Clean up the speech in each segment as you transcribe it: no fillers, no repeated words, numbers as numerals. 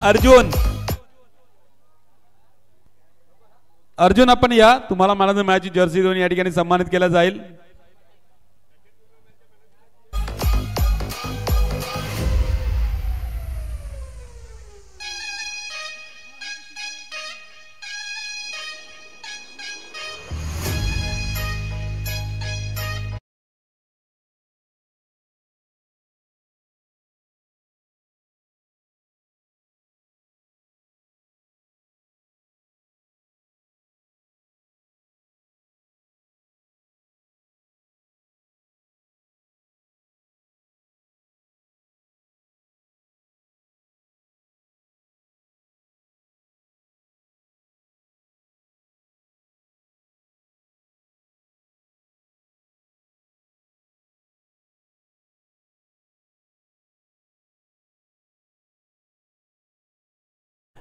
अर्जुन अर्जुन आपण या, तुम्हाला man of the match Jersey देऊन या ठिकाणी सन्मानित केला जाईल.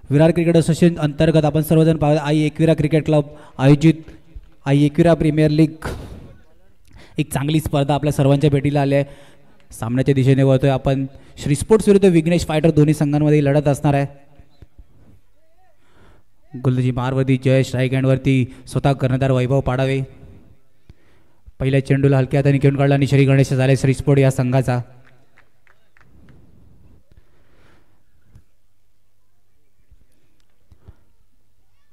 विरार क्रिकेट असोसिएशन अंतर्गत आपण सर्वजण पाहतो आई एकविरा क्रिकेट क्लब आयोजित आई एकविरा प्रीमियर लीग एक चांगली स्पर्धा आपल्या सर्वांच्या भेटीला आली आहे. सामन्याच्या दिशेने वळतोय आपण. श्री स्पोर्ट्स विरुद्ध विघ्नेश फायटर दोन्ही संघांमध्ये लढत असणार आहे. गुलजी मारवरती जयेश राईक हँडवरती स्वतः कर्णधार वैभव पाडावे. पहिल्या चेंडूला हलक्या हाताने घेऊन काढला आणि श्री गणेश झाले श्री स्पोर्ट या संघाचा.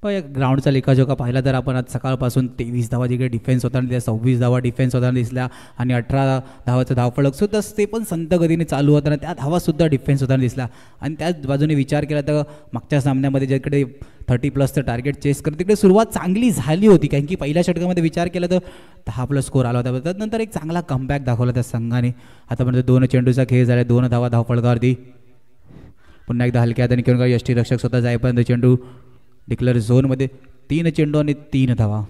ग्राउंडचा लेखाजोखा पाहिला तर आपण आज सकाळपासून 23 धावा जिकडे डिफेन्स होताना दिसल्या, 26 धावा डिफेन्स होताना दिसल्या आणि 18 धावाचं धावफलक सुद्धा ते पण संत गतीने चालू होताना त्या धावासुद्धा डिफेन्स होताना दिसल्या. आणि त्याच बाजूने विचार केला तर मागच्या सामन्यामध्ये ज्याकडे 30+ टार्गेट चेस करत तिकडे सुरुवात चांगली झाली होती, कारण की पहिल्या षटकामध्ये विचार केला तर 10+ स्कोर आला होता. त्यानंतर एक चांगला कमबॅक दाखवला त्या संघाने. आतापर्यंत 2 चेंडूचा खेळ झाला, 2 धावा धावफलकावरती. पुन्हा एकदा हलक्या हाताने घेऊन यष्टीरक्षक स्वतः जाईपर्यंत चेंडू डिक्लेअर झोनमध्ये 3 चेंडू आणि 3 धावा.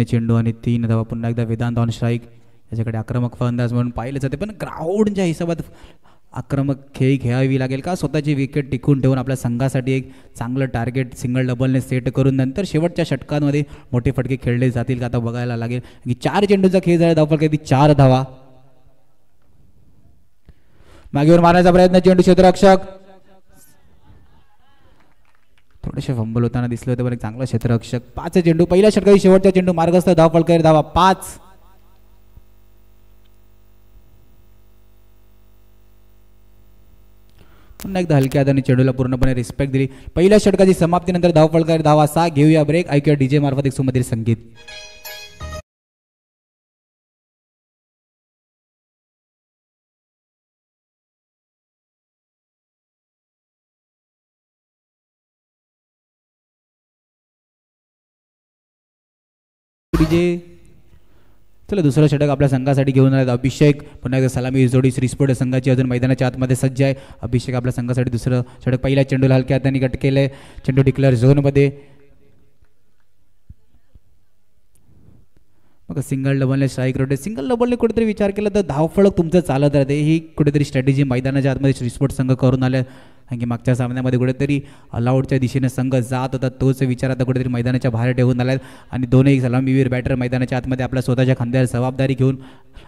चेंडू आणि 3 धावा. पुन्हा एकदा वेदांत ऑन स्ट्राईक. त्याच्याकडे आक्रमक फलंदाज म्हणून पाहिलं जाते, पण ग्राउंडच्या हिशोबात आक्रमक खेळ खेळावी लागेल का स्वतःची विकेट टिकून ठेवून आपल्या संघासाठी एक चांगलं टार्गेट सिंगल डबलने सेट करून नंतर शेवटच्या षटकांमध्ये मोठे फटके खेळले जातील का आता बघायला लागेल. 4 चेंडूचा खेळ झाला, धावफलक 4 धावा. मागेवर मारण्याचा प्रयत्न, चेंडू क्षेत्ररक्षक थोडेसे फंबल होताना दिसले होते, पण एक चांगला क्षेत्ररक्षक. 5 चेंडू पहिल्या षटकाची शेवटचा चेंडू मार्गस्थ धावफलक धावा 5. पुन्हा एकदा हलक्या हाताने चेंडूला पूर्णपणे रिस्पेक्ट दिली. पहिल्या षटकाची समाप्तीनंतर धावफलक धावा 6. घेऊया ब्रेक, ऐकूया डीजे मार्फत एक सुमधुर संगीत. चला दुसरं षटक आपल्या संघासाठी घेऊन आले अभिषेक. पुन्हा एकदा सलामी जोडी श्री स्पोर्ट संघाची अजून मैदानाच्या आतमध्ये सज्ज आहे. अभिषेक आपल्या संघासाठी दुसरं षटक. पहिल्या चेंडूला हलक्या हाताने कट केलंय, चेंडू डिक्लेअर झोनमध्ये. मग सिंगल डबलने स्ट्राईक रोटे. सिंगल डबलने कुठेतरी विचार केला तर धावफलक तुमचं चालत राहते. ही कुठेतरी स्ट्रॅटेजी मैदानाच्या आतमध्ये श्री स्पोर्ट संघ करून आले, कारण की मागच्या सामन्यामध्ये कुठेतरी ऑलआउटच्या दिशेने संघ जात होता, तोच विचार आता कुठेतरी मैदानाच्या बाहेर ठेवून आला. आणि दोन्ही सलामीवीर बॅटर मैदानाच्या आतमध्ये आपल्या स्वतःच्या खांद्यावर जबाबदारी घेऊन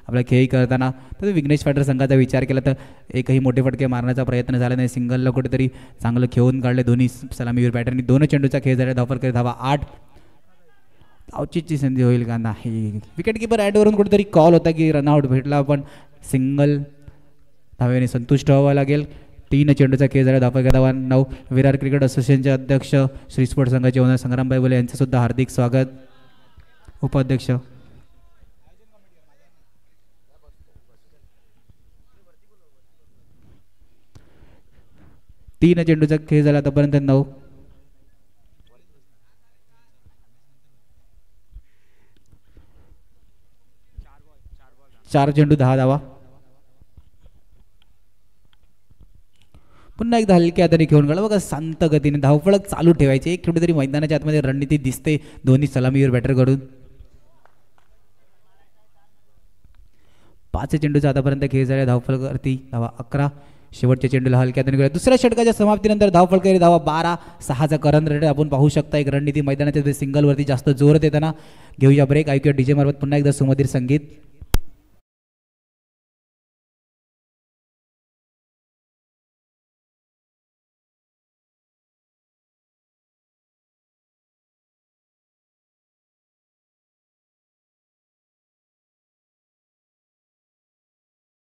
आपला खेळ करताना. तर विघ्नेश फायटर संघाचा विचार केला तर एकही मोठे फटके मारण्याचा प्रयत्न झाला नाही. सिंगलला कुठेतरी चांगलं खेळून काढले दोन्ही सलामीवीर बॅटरनी. 2 चेंडूचा खेळ झाला, धावफलक धावा 8. धावचीची संधी होईल का नाही. विकेट किपर ॲडवरून कुठेतरी कॉल होता की रनआउट भेटला, पण सिंगल धावेने संतुष्ट व्हावं लागेल. 3 चेंडूचा खेळ झाला, धावफलक धावा 9. विरार क्रिकेट असोसिएशनचे अध्यक्ष श्री स्पोर्ट संघाचे ओनर संग्रामभाई बोले यांचं सुद्धा हार्दिक स्वागत. उपाध्यक्ष 3 चेंडूचा खेळ झाला आतापर्यंत 9. 4 चेंडू 10 धावा. पुन्हा एकदा हलक्या हाताने खेळून काढला. बघा शांत गतीने धावफलक चालू ठेवायचे. एक कुठेतरी मैदानाच्या आतमध्ये रणनीती दिसते दोन्ही सलामीवीर बॅटरकडून. 5 चेंडूचा आतापर्यंत खेळ झाला, धावफलकावरती धावा 11. शेवटच्या चेंडूला हलक्या हाताने खेळला. दुसऱ्या षटकाच्या समाप्तीनंतर धावफलक धावा 12. 6चा करंट रेट आपण पाहू शकता. एक रणनीती मैदानाच्या सिंगलवरती जास्त जोर देताना. घेऊया ब्रेक, ऐकूया डीजे मार्फत पुन्हा एकदा सुमधुर संगीत.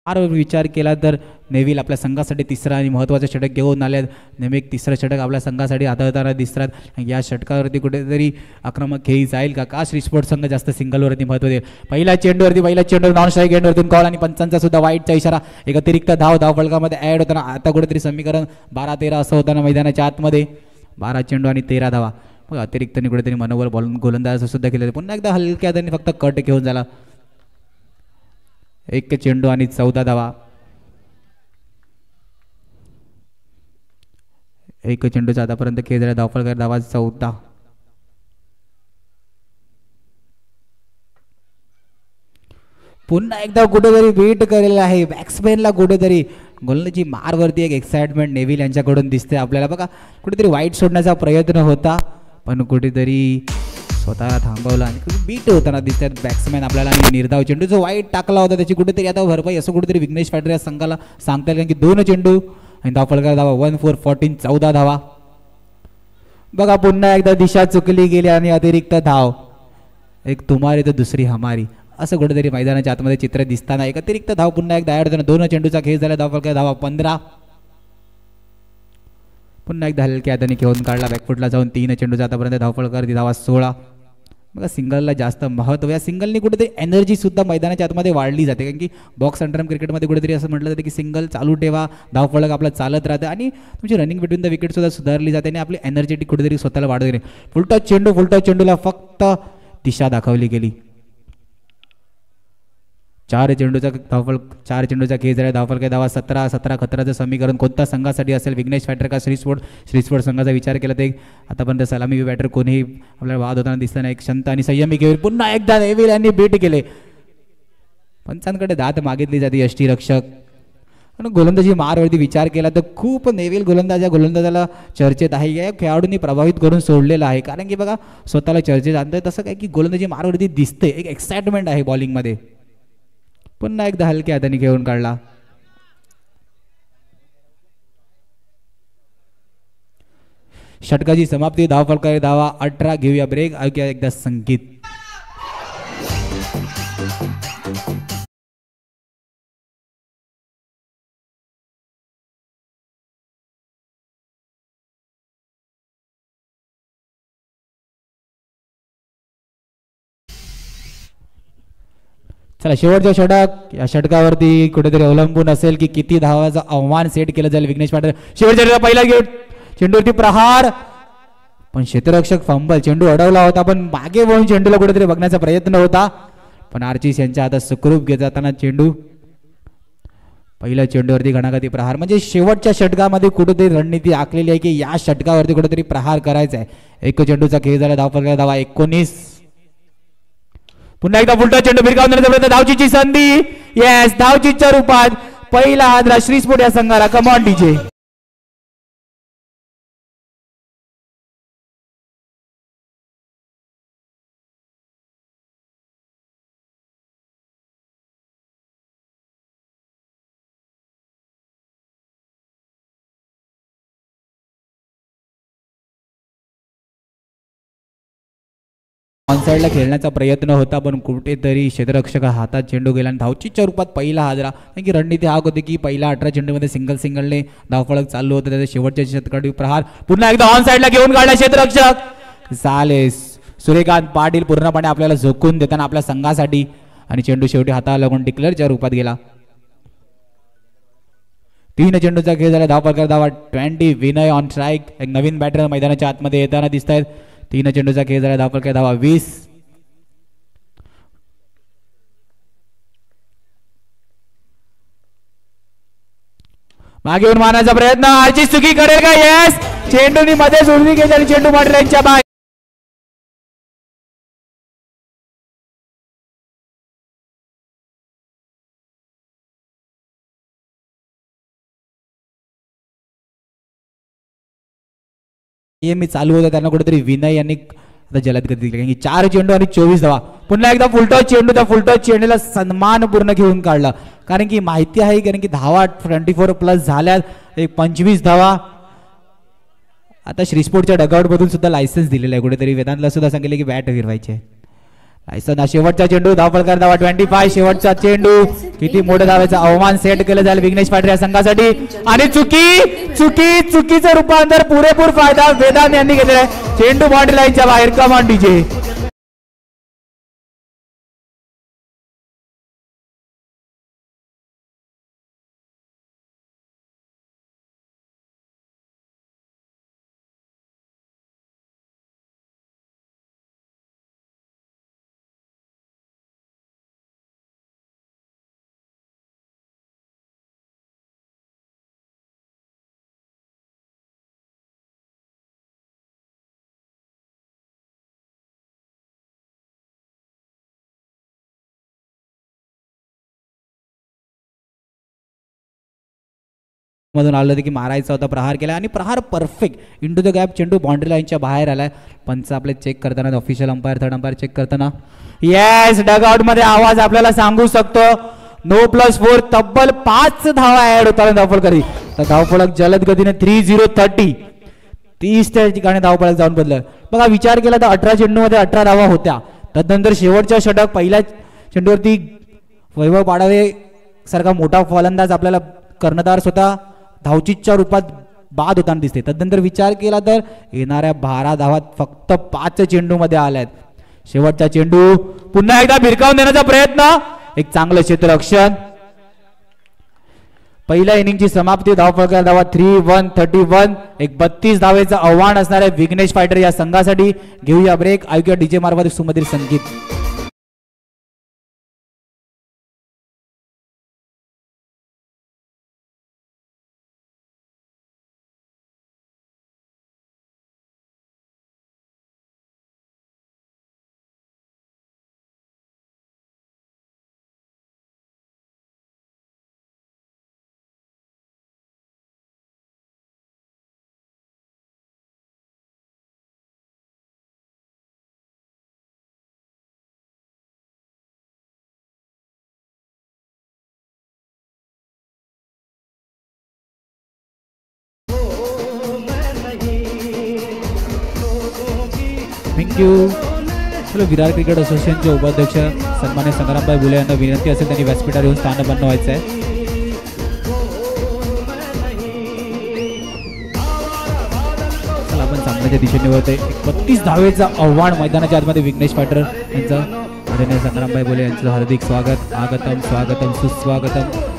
फार विचार केला तर नेव्हिल आपल्या संघासाठी तिसरा आणि महत्त्वाचा षटक घेऊन आले. नेहमी एक तिसरं षटक आपल्या संघासाठी हाताळताना दिसतात. या षटकावरती कुठेतरी आक्रमक खेळी जाईल का श्रीस्पोर्ट संघ जास्त सिंगलवरती महत्त्व देईल. पहिल्या चेंडूवर नॉन स्ट्राईक एंडवरतून कॉल आणि पंचांचा सुद्धा वाईटचा इशारा. एक अतिरिक्त धावफलकामध्ये ॲड होताना आता कुठेतरी समीकरण 12-13 असं होताना मैदानाच्या आतमध्ये 12 चेंडू आणि 13 धावा. मग अतिरिक्तने कुठेतरी मनोबल गोलंदाज सुद्धा केले. पुन्हा एकदा हलक्या हाताने फक्त कट घेऊन झाला. 1 चेंडू आणि 14 धावा. 1 चेंडूचा आतापर्यंत खेळ झाला. धावफलक धावा 14. पुन्हा एकदा कुठेतरी बीट केलेला आहे बॅट्समॅनला. कुठेतरी गोलंदाजी मारवरती एक एक्साइटमेंट नेव्हिल यांच्याकडून दिसते आपल्याला. बघा कुठेतरी वाईट सोडण्याचा प्रयत्न होता पण कुठेतरी स्वतः थांबवला आणि बीट होताना दिसतात बॅट्समॅन आपल्याला. आणि निर्धाव चेंडू जो वाईट टाकला होता त्याची कुठेतरी आता भरपाई असं कुठेतरी विघ्नेश पाटील या संघाला सांगता येईल. कारण की 2 चेंडू आणि धावफलक धावा 1-4-14 14 धावा. बघा पुन्हा एकदा दिशा चुकली गेली आणि अतिरिक्त धाव. एक तुम्हारी तर दुसरी हमारी असं कुठेतरी मैदानाच्या आतमध्ये चित्र दिसताना एक अतिरिक्त धाव पुन्हा एकदा ॲड होताना. 2 चेंडूचा खेळ झाला. धावफलक धावा 15. पुन्हा एकदा हलक्या हाताने घेऊन काढला बॅकफुटला जाऊन. 3 चेंडूचा आतापर्यंत धावफलक धावा 16. बघा सिंगलला जास्त महत्त्व. या सिंगलनी कुठेतरी एनर्जी सुद्धा मैदानाच्या आतमध्ये वाढली जाते. कारण की बॉक्स अंडरआर्म क्रिकेटमध्ये कुठेतरी असं म्हटलं जातं की सिंगल चालू ठेवा धावफलक आपला चालत राहतं आणि तुमची रनिंग बिटवीन द विकेट सुद्धा सुधारली जाते आणि आपली एनर्जेटिक कुठेतरी स्वतःला वाढत गेली. फुलटॉस चेंडूला फक्त दिशा दाखवली गेली. 4 चेंडूचा खेळ झाला. धावफलक धावा 17 खतराचं समीकरण कोणत्या संघासाठी असेल विघ्नेश फॅक्टर का श्रीस्पोर्ट संघाचा विचार केला ते आतापर्यंत सलामी बॅटर कोणीही आपल्याला वाद होताना दिसताना एक शांत आणि संयमी खेळ. पुन्हा एकदा नेव्हिल यांनी बीट केले. पंचांकडे दात मागितली जाते यष्टीरक्षक. पण गोलंदाजी मारवरती विचार केला तर खूप नेव्हिल गोलंदाजाला चर्चेत आहे. या खेळाडूंनी प्रभावित करून सोडलेलं आहे. कारण की बघा स्वतःला चर्चेत आणतोय तसं काय की गोलंदाजी मारवरती दिसते. एक एक्साइटमेंट आहे बॉलिंगमध्ये. पुन्हा एकदा हलक्या हाताने घेऊन काढला. षटकाची समाप्ती. धावफलक धावा 18. घेऊया ब्रेक. ऐकूया एकदा संगीत. चला शेवटचा षटक. या षटकावरती कुठेतरी अवलंबून असेल की किती धावाचं आव्हान सेट केलं जाईल विघ्नेश पाटील. शेवटच्या पहिला चेंडूवरती प्रहार पण क्षेत्ररक्षक फंबल. चेंडू अडवला होता पण मागे वळून चेंडूला कुठेतरी बघण्याचा प्रयत्न होता पण आर्चिस यांच्या हातात सुखरूप घेत जाताना चेंडू. पहिल्या चेंडूवरती घणाघाती प्रहार म्हणजे शेवटच्या षटकामध्ये कुठेतरी रणनीती आखलेली आहे की या षटकावरती कुठेतरी प्रहार करायचा आहे. 1 चेंडूचा खेळ झाला. धावफलक धावा 19. पुन्हा एकदा फुलटॉस चेंडू भिरकावण्याचा प्रयत्न. धावचीची संधी. येस धावचीच्या रूपात पहिला हादरा श्रीस्पोर्ट या संघाला. Come on DJ. ऑनसाइडला खेळण्याचा प्रयत्न होता पण कुठेतरी क्षेत्ररक्षक हातात चेंडू गेला आणि धावचीच्या रूपात पहिला हादरा. कारण की रणनीती हा होती की पहिला 18 चेंडूमध्ये सिंगलने धावफलक चालू होतं. त्याच्या शेवटच्या षटकातील प्रहार पुन्हा एकदा ऑनसाइडला घेऊन काढला क्षेत्ररक्षक. झाले सूर्यकांत पाटील पूर्णपणे आपल्याला झोकून देताना आपल्या संघासाठी आणि चेंडू शेवटी हाताला लागून डिक्लेअरच्या रूपात गेला. 3 चेंडूचा खेळ झाला. धावफलक धावा 20. Vinay on strike. एक नवीन बॅटर मैदानाच्या आतमध्ये येताना दिसत आहेत. 3 चेंडूचा खेळ झाला. धावफलक धावा 20. मागे येऊन मारण्याचा प्रयत्न. आर्चिस चुकी करेल का? येस. चेंडूनी मध्ये सोडली गेली आणि चेंडू पाटील यांच्या बाहेर. मी चालू होता त्यांना कुठेतरी विनय यांनी आता जलद गती दिली. 4 चेंडू आणि 24 धावा. पुन्हा एकदा फुलटॉस चेंडू. त्या फुलटॉस चेंडूला सन्मान पूर्ण घेऊन काढला. कारण की माहिती आहे कारण की धावा 24+ झाल्या. एक 25 धावा. आता श्रीस्पोर्टच्या डगआउट मधून सुद्धा लायसन्स दिलेलं आहे. कुठेतरी वेदांतला सुद्धा सांगितले की बॅट फिरवायचे. लायसन शेवटचा चेंडू धावफलकार धावा 25 शेवटचा चेंडू किती मोठ्या धावेचा अवमान सेट केलं जाईल विघ्नेश पाटील या संघासाठी आणि चुकीचं रूपांतर पुरेपूर फायदा वेदांत यांनी घेतलेला आहे चेंडू बाउंड्री लाईनच्या बाहेर कमान डीजे मधून आलं होतं की मारायचा होता प्रहार केला आणि प्रहार परफेक्ट इंटू द गॅप चेंडू बाउंड्री लाईनच्या बाहेर आलाय पंच आपले चेक करताना official umpire third umpire check करताना येस डगआउट मध्ये आवाज आपल्याला सांगू शकतो No+4 तब्बल 5 धावा ऍड होता धावफलकारी तर धावफलक जलद गतीने 30-30 30 त्या ठिकाणी धावफलक जाऊन बदललं बघा विचार केला तर 18 चेंडूमध्ये 18 धावा होत्या तदनंतर शेवटच्या षटक पहिल्या चेंडूवरती वैभव पाडावे सारखा मोठा फलंदाज आपल्याला कर्णधार स्वतः धावचीच्या रूपात बाद होताना दिसते तदनंतर विचार केला तर येणाऱ्या 12 धावात फक्त 5 चेंडू मध्ये आल्यात शेवटचा चेंडू पुन्हा एकदा भिरकावून देण्याचा प्रयत्न एक चांगलं क्षेत्ररक्षण पहिल्या इनिंगची समाप्ती धावफलकार धावा 3-1-31 एक 32 धावेचं आव्हान असणाऱ्या विघ्नेश फायटर या संघासाठी घेऊया ब्रेक ऐकूया डीजे मार्फत सुमधुर संगीत थँक्यू चलो विरार क्रिकेट असोसिएशनचे उपाध्यक्ष सन्मान्य संग्रामभाई बुले यांना विनंती असेल त्यांनी व्यासपीठावर येऊन स्थान बनवायचं आहे चला आपण सामन्याच्या दिशेने वळतोय 32 धावेचं आव्हान मैदानाच्या आतमध्ये विघ्नेश पाटील यांचं आदरणीय संग्रामभाई बुले यांचं हार्दिक स्वागत आगतम स्वागतम सुस्वागतम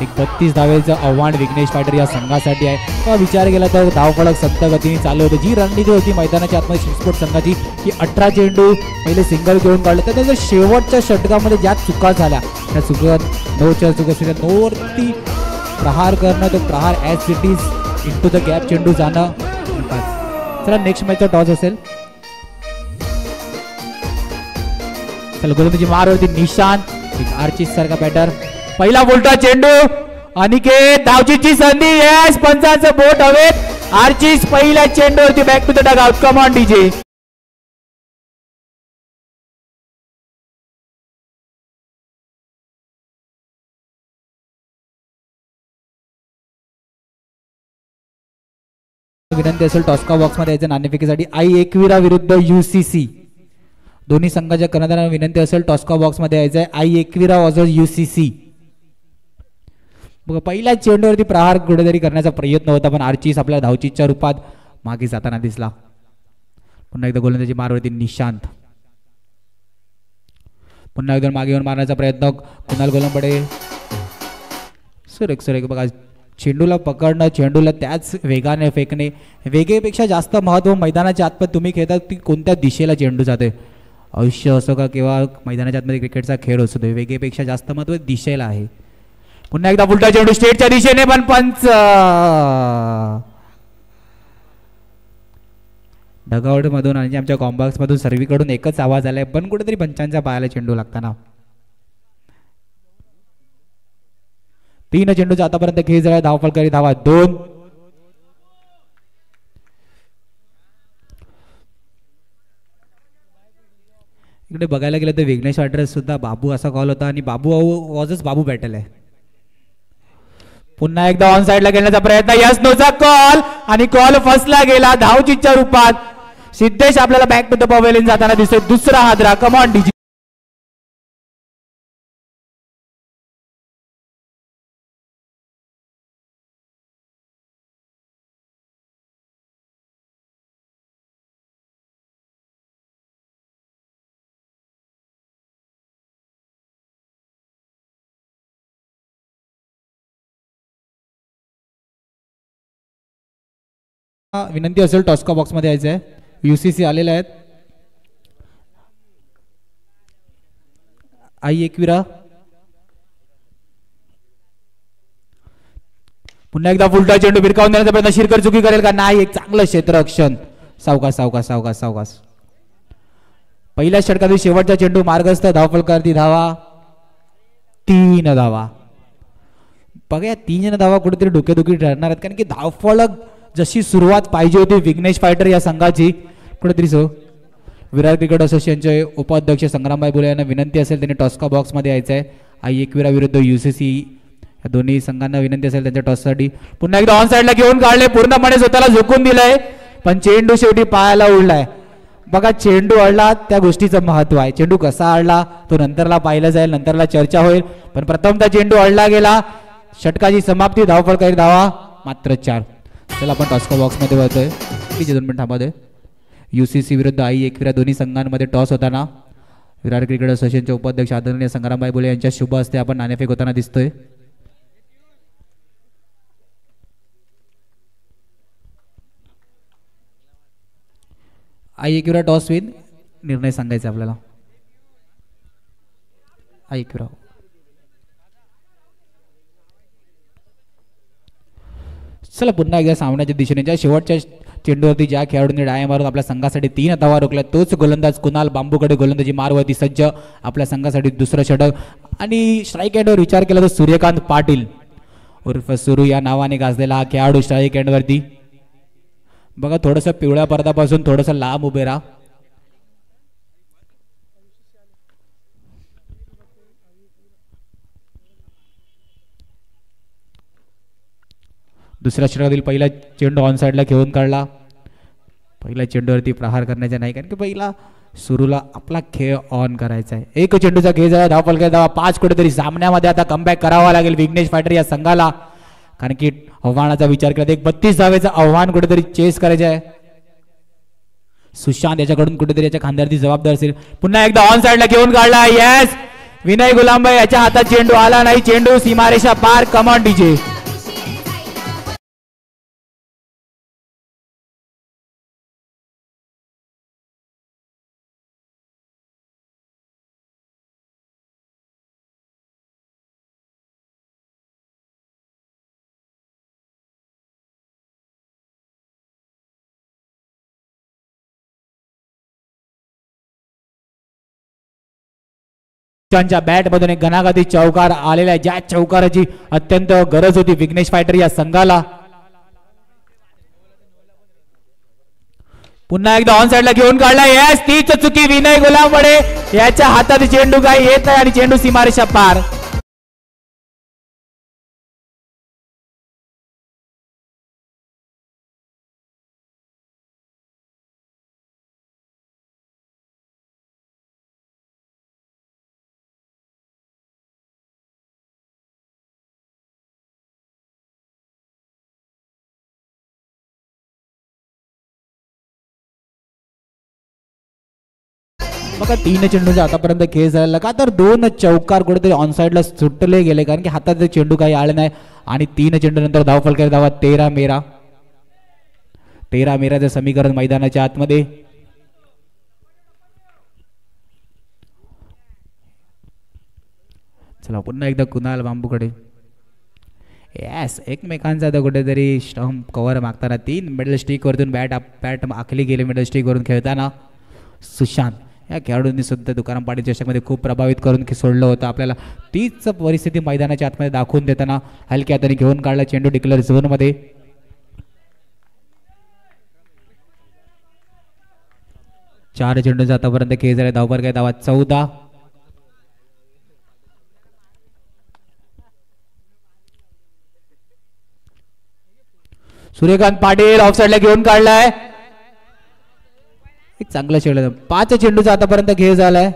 एक 32 धावेचं आव्हान विघ्नेश पाटील या संघासाठी आहे विचार केला तर धावफलक संत गतीने चालू होतं जी रणनीती होती मैदानाच्या आतमध्ये शिवस्पोर्ट संघाची की 18 चेंडू पहिले सिंगल घेऊन काढले त्यानंतर शेवटच्या षटकामध्ये ज्या चुका झाल्या त्या चुका नोवरती प्रहार करणं तो प्रहार as it is into the gap चेंडू जाणं चला नेक्स्ट मॅचचा टॉस असेल चला गोलंदाजी मारवरती निशांत एक आर्चिस सारखा बॅटर पहिला बोलटा चेंडू अनिकेत धावचीची संधी यस पंचाचं बोट हवेत आर्चिस पहिल्या चेंडूवरती back to the dugout come on DJ विनंती असेल टॉस्का बॉक्स मध्ये यायचं नाणेफेकीसाठी आई एकविरा विरुद्ध UCC दोन्ही संघाच्या कर्णधारांना विनंती असेल टॉस्का बॉक्स मध्ये यायचं आहे आई एकविरा वर्सेस UCC बघा पहिल्या चेंडूवरती प्रहार कुठेतरी करण्याचा प्रयत्न होता पण आर्चिस आपल्या धावचीच्या रूपात मागे जाताना दिसला पुन्हा एकदा गोलंदाजी मारवरती निशांत पुन्हा एकदा मागे येऊन मारण्याचा प्रयत्न कुणाल गोलंबडे सुरेख बघा चेंडूला पकडणं चेंडूला त्याच वेगाने फेकणे वेगेपेक्षा जास्त महत्व मैदानाच्या आतमध्ये तुम्ही खेळतात की कोणत्या दिशेला चेंडू जाते आयुष्य असो का किंवा मैदानाच्या आतमध्ये क्रिकेटचा खेळ असतो वेगेपेक्षा जास्त महत्व दिशेला आहे पुन्हा एकदा उलटा चेंडू स्टेटच्या दिशेने पण पंच डगआउट मधून आणि आमच्या कॉम्बॉक्स मधून सर्वीकडून एकच आवाज आलाय पण कुठेतरी पंचांच्या पायाला चेंडू लागताना 3 चेंडूचा आतापर्यंत खेळ झाला धावफलकारी धावा 2 इकडे बघायला गेलं तर विघ्नेश पाटील सुद्धा बाबू असा कॉल होता आणि बाबू वॉजच बाबू बॅटल आहे पुन्हा एकदा ऑन साइडला घेण्याचा प्रयत्न यस नोचा कॉल आणि कॉल फसला गेला धावचीच्या रूपात सिद्धेश आपल्याला बॅक टू द पवेलियन जाताना दिसतोय. दुसरा हादरा. कम ऑन डीजे. विनंती असेल टॉस्का बॉक्स मध्ये यायचं आहे. UCC आलेले आहेत. आई एकविरा पुन्हा एकदा फुलटा चेंडू भिरकावून देण्याचा प्रयत्न. शिरकर चुकी करेल का नाही. एक चांगलं क्षेत्ररक्षण. सावकाश सावकाश सावकाश सावकाश. पहिल्या षटकातील शेवटचा चेंडू मार्गस्थ. धावफलकावरती धावा 3 धावा. बघा 3 धावा कुठेतरी डोकेदुखी ठरणार आहेत कारण की धावफलक जशी सुरुवात पाहिजे होती विघ्नेश फायटर या संघाची कुठेतरी विरार क्रिकेट असोसिएशनचे उपाध्यक्ष संग्रामभाई बोले यांना विनंती असेल त्यांनी टॉस्का बॉक्स मध्ये यायचं आहे. आई एकविरा विरुद्ध UCC या दोन्ही संघांना विनंती असेल त्यांच्या टॉससाठी. पुन्हा एकदा ऑन साइडला घेऊन काढले. पूर्णपणे स्वतःला झोकून दिलंय पण चेंडू शेवटी पायाला उडलाय. बघा चेंडू अडला त्या गोष्टीचं महत्व आहे. चेंडू कसा अडला तो नंतरला पाहिलं जाईल. नंतरला चर्चा होईल पण प्रथमतः चेंडू अडला गेला. षटकाची समाप्ती. धावफलकावरील धावा मात्र 4. चला आपण टॉस्का बॉक्स मध्ये वळतोय. 2 मिनिट थांबा दे. UCC विरुद्ध आई एकविरा दोन्ही संघांमध्ये टॉस होताना विरार क्रिकेट असोसिएशनचे उपाध्यक्ष आदरणीय संग्रामभाई बोले यांच्या शुभ हस्ते आपण नाणेफेक होताना दिसतोय. आई एकविरा टॉस विन. निर्णय सांगायचा आपल्याला. आई एकविरा. चला पुन्हा एकदा सामन्याच्या दिशेने ज्या शेवटच्या चेंडूवरती ज्या खेळाडूंनी डाया मारून आपल्या संघासाठी 3 धावा रोखल्या तोच गोलंदाज कुणाल बांबूकडे गोलंदाजी मारवरती सज्ज. आपल्या संघासाठी दुसरं षटक आणि स्ट्राईक एंडवर विचार केला तर सूर्यकांत पाटील उर्फ सुरू या नावाने गाजलेला हा खेळाडू स्ट्राईक एंडवरती. बघा थोडंसं पिवळ्या पडद्यापासून थोडंसं लांब उभे राहा. दुसऱ्या षटकातील पहिला चेंडू ऑन साइडला घेऊन काढला. पहिल्या चेंडूवरती प्रहार करण्याचा नाही कारण की पहिला सुरूला आपला खेळ ऑन करायचा आहे. एक चेंडूचा खेळ झाला. धावफलकावरील धावा 5. कुठेतरी सामन्यामध्ये आता कमबॅक करावा लागेल विघ्नेश फायटर या संघाला कारण की आव्हानाचा विचार केला एक 32 धावेचं आव्हान कुठेतरी चेस करायचं आहे. सुशांत याच्याकडून कुठेतरी याच्या खांद्यावरती जबाबदार असेल. पुन्हा एकदा ऑन साइडला घेऊन काढला. येस विनय गुलामभाई याच्या हातात चेंडू आला नाही. चेंडू सीमारेषा पार. Come on DJ. बॅट मधून एक घणाघाती चौकार आलेला आहे ज्या चौकाराची अत्यंत गरज होती विघ्नेश फायटर या संघाला. पुन्हा एकदा ऑन साइडला घेऊन काढला. यस तीच चुकी विनय गुलामकडे याच्या हातात चेंडू काही येत नाही आणि चेंडू सीमारेषा पार. बघा 3 चेंडूंचा आतापर्यंत खेळ झालेला का तर 2 चौकार कुठेतरी ऑन साइडला सुटले गेले कारण की हातात चेंडू काही आले नाही आणि 3 चेंडू नंतर धावफलकावरील धावा 13 मेराचं समीकरण मैदानाच्या आतमध्ये. चला पुन्हा एकदा कुणाल बांबूकडे. यस एकमेकांचा आता कुठेतरी स्टंप कव्हर मागताना 3 मिडल स्टिक वरतून बॅट आखली गेली मिडल स्टिक वरून खेळताना. सुशांत या खेळाडूंनी सुद्धा तुकाराम पाटील चषकमध्ये खूप प्रभावित करून सोडलं होतं. आपल्याला तीच परिस्थिती मैदानाच्या आतमध्ये दाखवून देताना हलक्या हाताने घेऊन काढला चेंडू डिक्लेअर झोन मध्ये. चार चेंडूचा आतापर्यंत खेळ झाला. धावफलक काय धावा 14. सूर्यकांत पाटील ऑफ साइडला घेऊन काढलाय. चांगलं खेळलं. 5 चेंडूचा आतापर्यंत खेळ झालाय.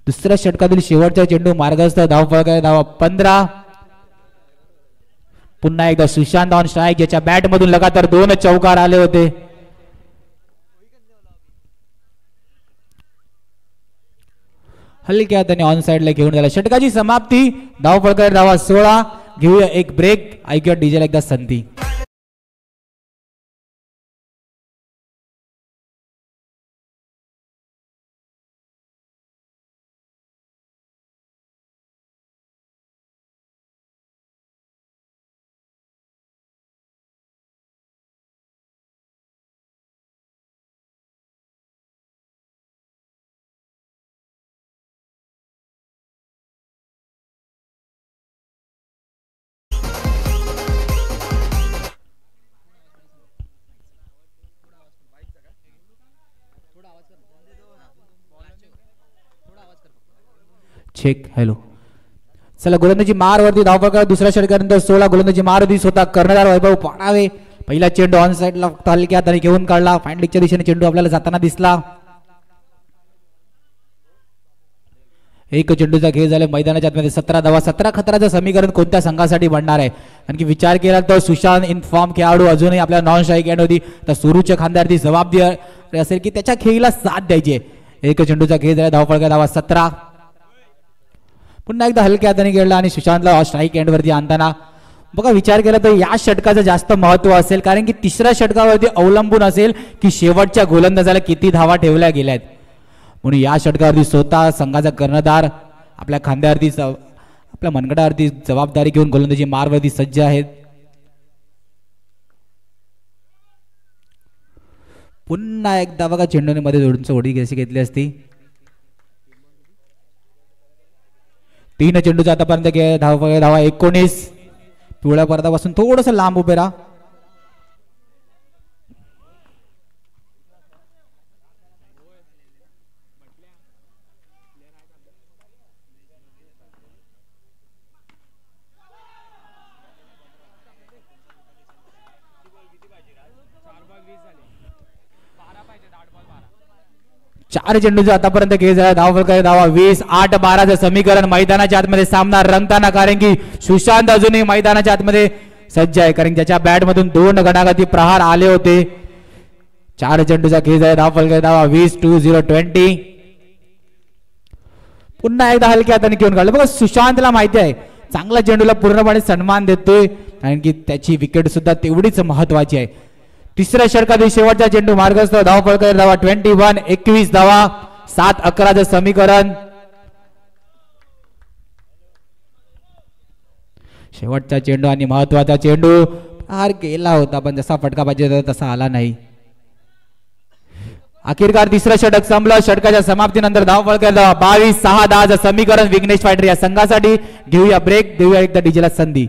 दुसऱ्या षटकातील शेवटचा चेंडू मार्गस्थ. धावफलक आहे धावा 15. पुन्हा एकदा सुशांत ऑन स्ट्राईक, ज्याच्या बॅट मधून लगातार 2 चौकार आले होते. हलक्या त्याने ऑन साइडला घेऊन झाला. षटकाची समाप्ती. धावफलक आहे धावा 16. घेऊया एक ब्रेक. ऐकूया डीजेला एकदा संधी. चेक. हॅलो. चला गोलंदाजी मार वरती. धावफलक दुसऱ्या षटकानंतर 16. गोलंदाजी मार होती स्वतः कर्णधार वैभव पाडावे. पहिला चेंडू ऑन साइडला हलक्या हाताने घेऊन काढला. फाइंडलिकच्या दिशेने चेंडू आपल्याला जाताना दिसला. एक चेंडूचा खेळ झाला मैदानाच्या आतमध्ये. 17 धावा. 17 खतराचं समीकरण कोणत्या संघासाठी बनणार आहे? आणखी विचार केला तर सुशांत इन फॉर्म खेळाडू अजूनही आपल्या नॉन स्ट्राईक एंड होती. तर सुरूच्या खांद्यावरती जबाबदारी असेल की त्याच्या खेळीला साथ द्यायची. एक चेंडूचा खेळ झाला. धावफलक धावा 17. पुन्हा एकदा हलक्या हाताने खेळला आणि सुशांतला स्ट्राईक एंड वरती आणताना बघा विचार केला तर या षटकाचं जास्त महत्व असेल, कारण की तिसऱ्या षटकावरती अवलंबून असेल की शेवटच्या गोलंदाजाला किती धावा ठेवल्या गेल्यात. म्हणून या षटकावरती स्वतः संघाचा कर्णधार आपल्या खांद्यावरती आपल्या मनगटावरती जबाबदारी घेऊन गोलंदाजी मारवरती सज्ज आहेत. पुन्हा एकदा बघा चेंडूने मध्ये उंच उडी कशी घेतली असती. 3 चेंडूचा आतापर्यंत धावा 19. पिवळ्या पडद्यापासून थोडस लांब उभे राहा. चार चेंडूचा आतापर्यंत खेळ झाला. धावफलक धावा 20. 8-12चं समीकरण मैदानाच्या आतमध्ये सामना रंगताना, कारण की सुशांत अजूनही मैदानाच्या आतमध्ये सज्ज आहे, कारण ज्याच्या बॅट मधून 2 गणागती प्रहार आले होते. 4 चेंडूचा खेळ झाला. धावफलक धावा 20. 2-0-20. पुन्हा एकदा हलक्या हाताने घेऊन काढलं. बघा सुशांतला माहिती आहे चांगला चेंडूला पूर्णपणे सन्मान देतोय, कारण की त्याची विकेट सुद्धा तेवढीच महत्वाची आहे. तिसऱ्या षटकातील शेवटचा चेंडू मार्गस्थ. धावफलक धावा 21. 21 धावा. 7-11चं समीकरण. शेवटचा चेंडू आणि महत्वाचा चेंडू हार गेला होता, पण जसा फटका पाहिजे होता तसा आला नाही. अखेरकार तिसरं षटक संपलं. षटकाच्या समाप्तीनंतर धावफलक 22. 6-10चं समीकरण विघ्नेश फायटर या संघासाठी. घेऊया ब्रेक. देऊया एकदा डीजेला संधी.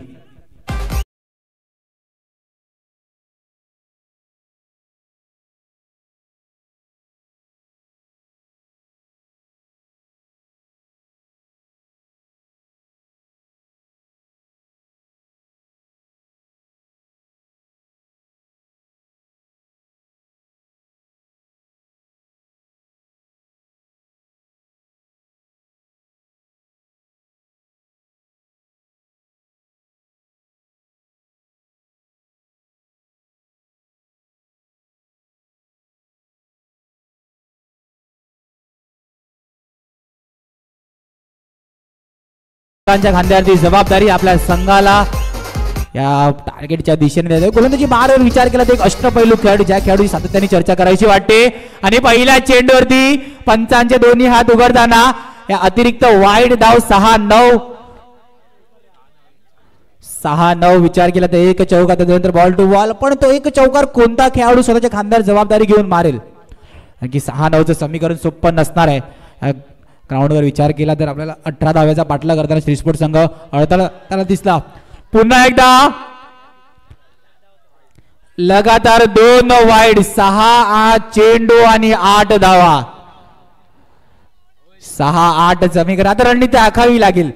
खांद्यावरती जबाबदारी आपल्या संघाला या टार्गेटच्या दिशेने द्यायचं. गोलंदाजी मारवर विचार केला तर एक अष्टपैलू खेळाडू, ज्या खेळाडूची सातत्याने चर्चा करायची वाटते. आणि पहिल्या चेंडूवरती पंचांचे दोन्ही हात उघडताना या अतिरिक्त वाईड धाव 6-9. 6-9 विचार केला तर एक चौकार, त्यानंतर बॉल टू बॉल. पण तो एक चौकार कोणता खेळाडू स्वतःच्या खांद्यावर जबाबदारी घेऊन मारेल, कारण की 6-9चं समीकरण सोपं नसणार आहे. ग्राउंडवर विचार केला तर आपल्याला 18 धाव्याचा पाठला करताना श्रीस्पोर्ट संघ अडथळा त्याला दिसला. पुन्हा एकदा लगातार 2 वाईड. 6-8 चेंडू आणि 8 धावा. 6-8 समीकरण. आता रणनीती आखावी लागेल.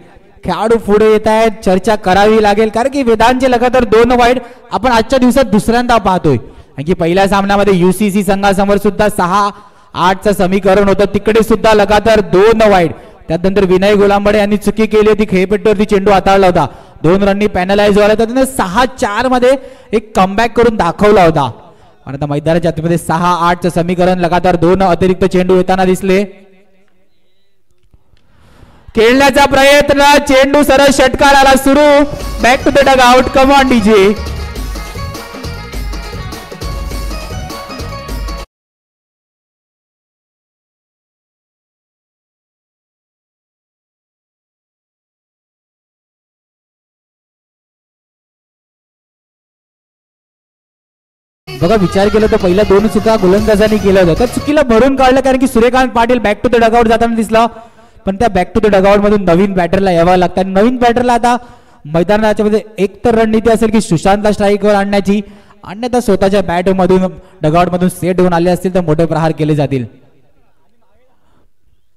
खेळाडू पुढे येत आहेत, चर्चा करावी लागेल कारण की वेदांचे लगातार 2 वाईड आपण आजच्या दिवसात दुसऱ्यांदा पाहतोय. कारण की पहिल्या सामन्यामध्ये UCC संघासमोर सुद्धा 6-8चं समीकरण होतं, तिकडे सुद्धा लगातार 2 वाईड. त्यानंतर विनय गुलांबडे यांनी चुकी केली होती, खेळपट्टीवरती चेंडू हाताळला होता, 2 रननी पॅनलाइज झाला होता, त्याने 6-4 मध्ये एक कमबॅक करून दाखवला होता. आणि आता मैदानाच्या आतमध्ये 6-8चं समीकरण, लगातार 2 अतिरिक्त चेंडू येताना दिसले. खेळण्याचा प्रयत्न, चेंडू सरळ षटकाराला सुरू. Back to the dugout. Come on DJ. बघा विचार केला तर पहिल्या 2 चुका गोलंदाजांनी केल्या होत्या, त्या चुकीला भरून काढलं कारण की Suryakant Patil back to the dugout जाताना दिसला. पण त्या बॅक टू द डगआउट मधून नवीन बॅटरला यावं लागतं. नवीन बॅटरला आता मैदानाच्या मध्ये एक तर रणनीती असेल की सुशांतला स्ट्राईकवर आणण्याची, अन्यथा स्वतःच्या बॅट मधून डगआउट मधून सेट होऊन आले असतील तर मोठे प्रहार केले जातील.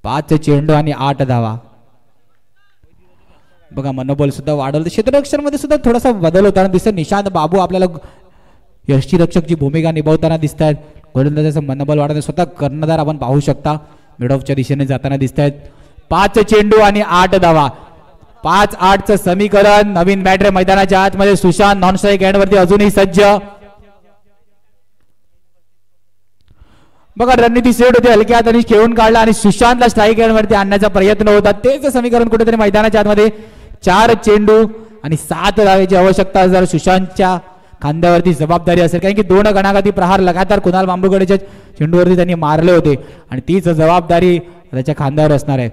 5 चेंडू आणि 8 धावा. बघा मनोबल सुद्धा वाढवलं, क्षेत्ररक्षण मध्ये सुद्धा थोडासा बदल होताना दिसत. निशांत बाबू आपल्याला यष्टीरक्षकची भूमिका निभावताना दिसत आहेत. गोलंदाजाचं मनोबल वाढवणे, स्वतः कर्णधार आपण पाहू शकता मिड ऑफच्या दिशेने जाताना दिसत आहेत. 5 चेंडू आणि 8 धावा. 5-8चं समीकरण. नवीन बॅटर मैदानाच्या आतमध्ये. सुशांत नॉन स्ट्राईक हँडवरती अजूनही सज्ज. बघा रणनीती सेट होते, हलक्या हाताने खेळून काढला आणि सुशांतला स्ट्राईक हँडवरती आणण्याचा प्रयत्न होता. तेच समीकरण कुठेतरी मैदानाच्या आतमध्ये. 4 चेंडू आणि 7 धावेची आवश्यकता जर सुशांतच्या खांद्यावरती जबाबदारी असेल, कारण की 2 गणागती प्रहार लगातार कुणाल बांबुगडेच्या चेंडूवरती त्यांनी मारले होते आणि तीच जबाबदारी त्याच्या खांद्यावर असणार आहे.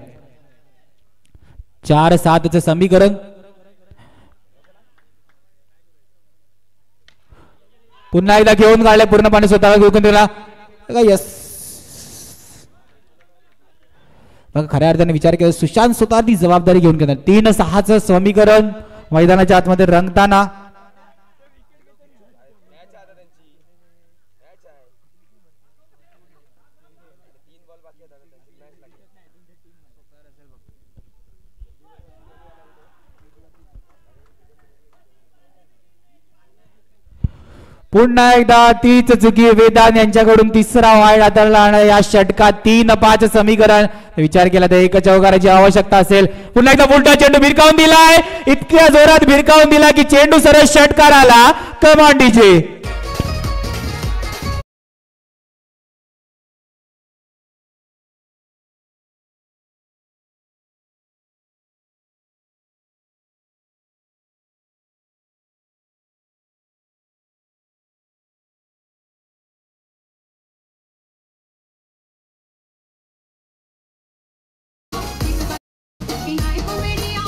4-7चं समीकरण. पुन्हा एकदा घेऊन काढले, पूर्णपणे स्वतःला घेऊन दिला. यस बघा खऱ्या अर्थाने विचार केला सुशांत स्वतः ती जबाबदारी घेऊन घेणार. 3-6चं समीकरण मैदानाच्या आतमध्ये रंगताना. पुन्हा एकदा तीच चुकी वेदांत यांच्याकडून. तिसरा वाईड हाताळला या षटकात. 3-5 समीकरण. विचार केला तर 1 चौकाराची आवश्यकता असेल. पुन्हा एकदा उलटा चेंडू भिरकावून दिलाय, इतक्या जोरात भिरकावून दिला की चेंडू सरळ षटकाराला. कम ऑन डीजे.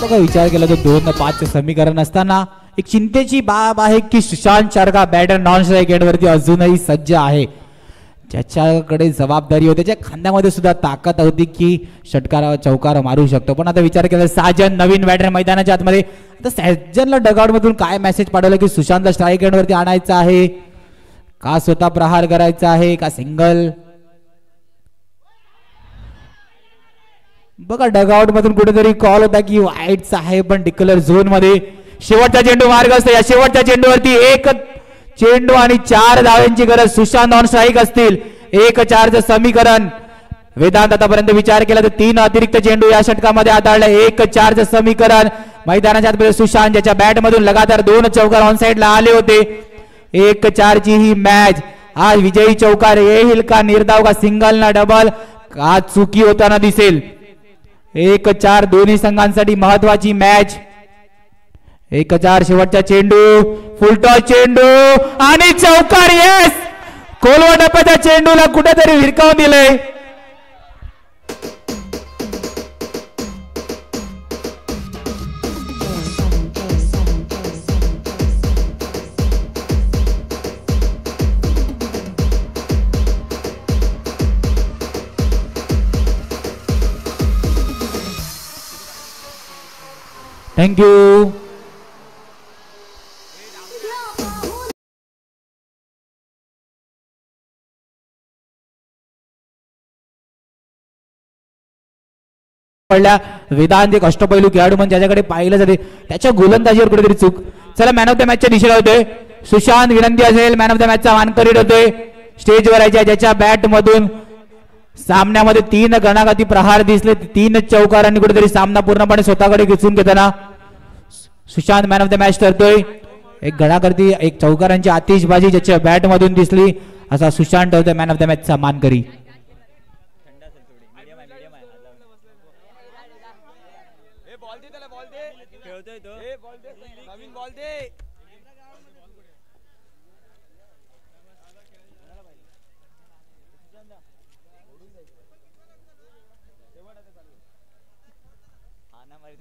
बघा विचार केला तर 2-5 समीकरण असताना एक चिंतेची बाब आहे की सुशांत सारखा बॅटर नॉन स्ट्राईक एंडवरती अजूनही सज्ज आहे. ज्याच्याकडे जबाबदारी होती, त्याच्या खांद्यामध्ये सुद्धा ताकद होती की षटकार चौकार मारू शकतो. पण आता विचार केला साजन नवीन बॅटर मैदानाच्या आतमध्ये. आता साजनला डगआउट मधून काय मेसेज पाठवला की सुशांतला स्ट्राईक एंडवरती आणायचं आहे का, स्वतः प्रहार करायचा आहे का सिंगल. बघा डगआउट मधून कुठेतरी कॉल होता की वाईटचा आहे, पण डिक्लेअर झोन मध्ये शेवटचा चेंडू मार्ग असतो. या शेवटच्या चेंडूवरती 1 चेंडू आणि 4 धाव्यांची गरज. सुशांत ऑन स्ट्राईक असतील. 1-4चं समीकरण. वेदांत आतापर्यंत विचार केला तर 3 अतिरिक्त चेंडू या षटकामध्ये हाताळले. 1-4चं समीकरण. मैदानाच्या आतमध्ये सुशांत ज्याच्या बॅट मधून लगातार 2 चौकार ऑन साइडला आले होते. 1-4ची ही मॅच. आज विजयी चौकार येईल का, निर्धाव का, सिंगल ना डबल का चुकी होताना दिसेल. 1-4 दोन्ही संघांसाठी महत्वाची मॅच. 1-4 शेवटचा चेंडू. फुलटॉस चेंडू आणि चौकार. येस, खोलवा टप्प्याच्या चेंडूला कुठेतरी विरकावून दिलंय. थँक्यू. पडल्या. वेदांत एक अष्टपैलू खेळाडू म्हणून ज्याच्याकडे पाहिलं जाते त्याच्या गोलंदाजीवर कुठेतरी चूक. चला मॅन ऑफ द मॅचच्या दिशेला होतोय सुशांत. विनंती असेल मॅन ऑफ द मॅचचा मानकरी होतोय स्टेजवर यायच्या ज्याच्या बॅट मधून सामन्यामध्ये 3 गणागती प्रहार दिसले. 3 चौकारांनी कुठेतरी सामना पूर्णपणे स्वतःकडे खेचून घेताना Sushant man of the match ठरतोय. एक गणागती एक चौकारांची आतिषबाजी ज्याच्या बॅट मधून दिसली असा सुशांत ठरतोय मॅन ऑफ द मॅचचा मानकरी.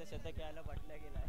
शतक खेळायला पटल्या गेला.